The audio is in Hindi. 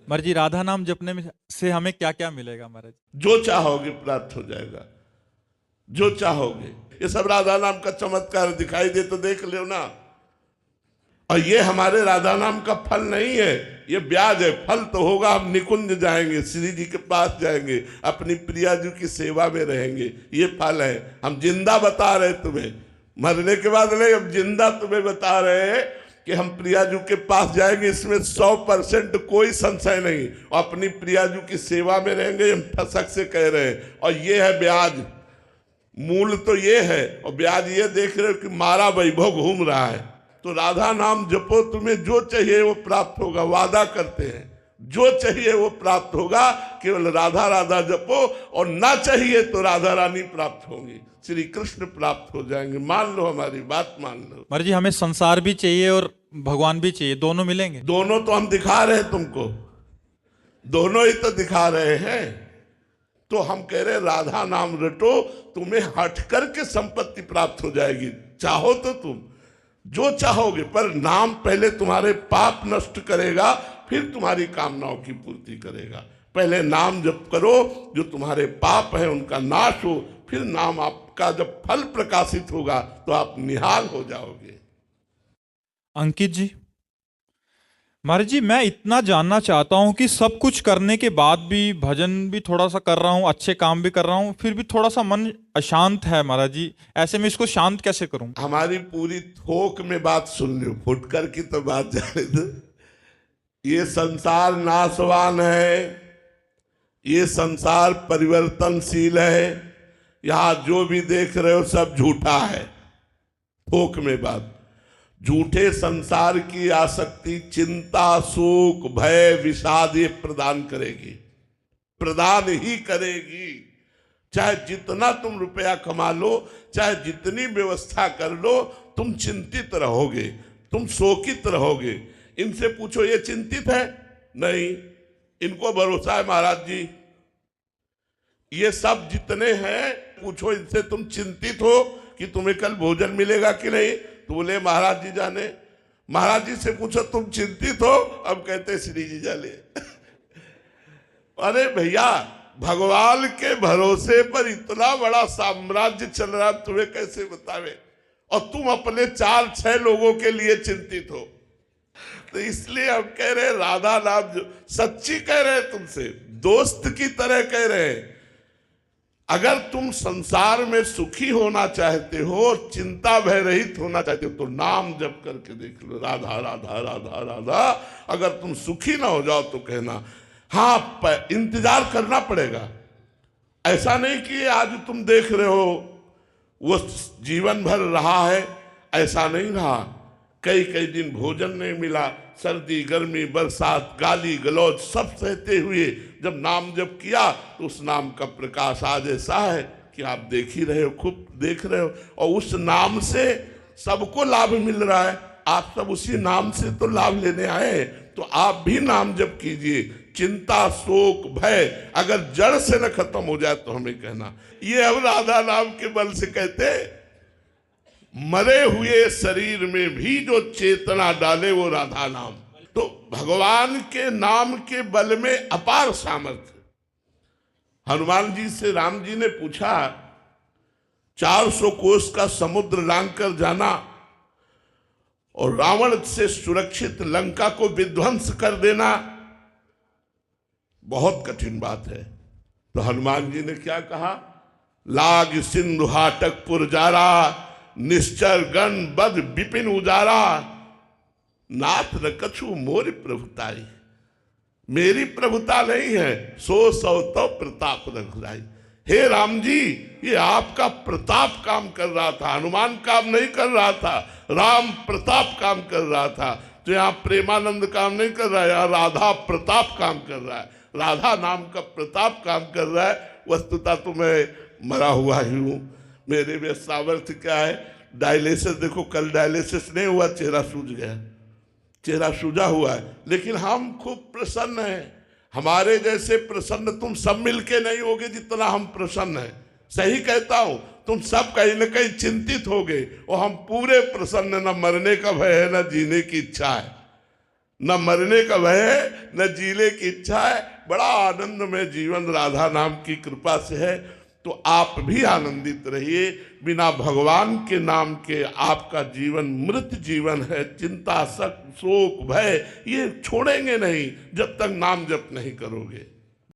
महाराज जी, राधा नाम जपने में से हमें क्या क्या मिलेगा महाराज? जो चाहोगे प्राप्त हो जाएगा, जो चाहोगे। ये सब राधा नाम का चमत्कार दिखाई दे तो देख लो ना। और ये हमारे राधा नाम का फल नहीं है, ये ब्याज है। फल तो होगा, हम निकुंज जाएंगे, श्री जी के पास जाएंगे, अपनी प्रिया जी की सेवा में रहेंगे, ये फल है। हम जिंदा बता रहे तुम्हें, मरने के बाद नहीं, हम जिंदा तुम्हें बता रहे हैं कि हम प्रियाजू के पास जाएंगे, इसमें 100% कोई संशय नहीं। और अपनी प्रियाजू की सेवा में रहेंगे, हम ठसक से कह रहे हैं। और ये है ब्याज, मूल तो ये है। और ब्याज ये देख रहे हो कि मारा वैभव घूम रहा है। तो राधा नाम जपो, तुम्हें जो चाहिए वो प्राप्त होगा। वादा करते हैं, जो चाहिए वो प्राप्त होगा। केवल राधा राधा जपो, और ना चाहिए तो राधा रानी प्राप्त होंगी, श्री कृष्ण प्राप्त हो जाएंगे। मान लो, हमारी बात मान लो। महाराज जी, हमें संसार भी चाहिए और भगवान भी चाहिए, दोनों मिलेंगे? दोनों तो हम दिखा रहे हैं तुमको, दोनों ही तो दिखा रहे हैं। तो हम कह रहे राधा नाम रटो, तुम्हें हट करके संपत्ति प्राप्त हो जाएगी। चाहो तो तुम जो चाहोगे, पर नाम पहले तुम्हारे पाप नष्ट करेगा, फिर तुम्हारी कामनाओं की पूर्ति करेगा। पहले नाम जप करो, जो तुम्हारे पाप है उनका नाश हो, फिर नाम आपका जब फल प्रकाशित होगा तो आप निहाल हो जाओगे। अंकित जी, महाराज जी, मैं इतना जानना चाहता हूं कि सब कुछ करने के बाद भी, भजन भी थोड़ा सा कर रहा हूं, अच्छे काम भी कर रहा हूं, फिर भी थोड़ा सा मन अशांत है महाराज जी। ऐसे में इसको शांत कैसे करूं? हमारी पूरी थोक में बात सुन लो, फुटकर की तो बात जाने दो। ये संसार नाशवान है, ये संसार परिवर्तनशील है। यहां जो भी देख रहे हो सब झूठा है। थोक में बात, झूठे संसार की आसक्ति चिंता, शोक, भय, विषाद ये प्रदान करेगी, प्रदान ही करेगी। चाहे जितना तुम रुपया कमा लो, चाहे जितनी व्यवस्था कर लो, तुम चिंतित रहोगे, तुम शोकित रहोगे। इनसे पूछो ये चिंतित है? नहीं, इनको भरोसा है महाराज जी। ये सब जितने हैं, पूछो इनसे तुम चिंतित हो कि तुम्हें कल भोजन मिलेगा कि नहीं? तो बोले महाराज जी जाने। महाराज जी से पूछो तुम चिंतित हो? अब कहते श्री जी जाने। अरे भैया, भगवान के भरोसे पर इतना बड़ा साम्राज्य चल रहा, तुम्हें कैसे बतावे? और तुम अपने 4-6 लोगों के लिए चिंतित हो। तो इसलिए हम कह रहे राधा नाम जो सच्ची कह रहे हैं, तुमसे दोस्त की तरह कह रहे हैं। अगर तुम संसार में सुखी होना चाहते हो, चिंता भय रहित होना चाहते हो, तो नाम जप करके देख लो, राधा राधा राधा राधा। अगर तुम सुखी ना हो जाओ तो कहना हाँ, इंतजार करना पड़ेगा। ऐसा नहीं कि आज तुम देख रहे हो वो जीवन भर रहा है, ऐसा नहीं रहा। कई कई दिन भोजन नहीं मिला, सर्दी गर्मी बरसात गाली गलौज सब सहते हुए जब नाम जप किया, तो उस नाम का प्रकाश आज ऐसा है कि आप देख ही रहे हो, खूब देख रहे हो। और उस नाम से सबको लाभ मिल रहा है। आप सब उसी नाम से तो लाभ लेने आए हैं, तो आप भी नाम जप कीजिए। चिंता शोक भय अगर जड़ से न खत्म हो जाए तो हमें कहना। ये अब राधा नाम के बल से कहते, मरे हुए शरीर में भी जो चेतना डाले वो राधा नाम। तो भगवान के नाम के बल में अपार सामर्थ्य। हनुमान जी से राम जी ने पूछा, 400 कोस का समुद्र लांघकर जाना और रावण से सुरक्षित लंका को विध्वंस कर देना बहुत कठिन बात है। तो हनुमान जी ने क्या कहा? लाग सिंधु हाटक पुरजारा, निश्चर गण बद विपिन उजारा, नाथ न कछु मोर प्रभुताई। मेरी प्रभुता नहीं है, सो सौ तो प्रताप रघुराई। हे राम जी, ये आपका प्रताप काम कर रहा था, हनुमान काम नहीं कर रहा था, राम प्रताप काम कर रहा था। तो यहाँ प्रेमानंद काम नहीं कर रहा है, यहाँ राधा प्रताप काम कर रहा है, राधा नाम का प्रताप काम कर रहा है। वस्तुतः तो मैं मरा हुआ ही हूँ, मेरे में सामर्थ्य क्या है? डायलिसिस देखो, कल डायलिसिस नहीं हुआ, चेहरा सूज गया, चेहरा सूजा हुआ है, लेकिन हम खूब प्रसन्न हैं। हमारे जैसे प्रसन्न तुम सब मिलके नहीं होगे जितना हम प्रसन्न हैं। सही कहता हूं, तुम सब कहीं न कहीं चिंतित होगे, और हम पूरे प्रसन्न। न मरने का भय है, न जीने की इच्छा है। न मरने का भय है, न जीने की इच्छा है। बड़ा आनंद में जीवन राधा नाम की कृपा से है। तो आप भी आनंदित रहिए। बिना भगवान के नाम के आपका जीवन मृत जीवन है। चिंता, शक, शोक, भय ये छोड़ेंगे नहीं जब तक नाम जप नहीं करोगे।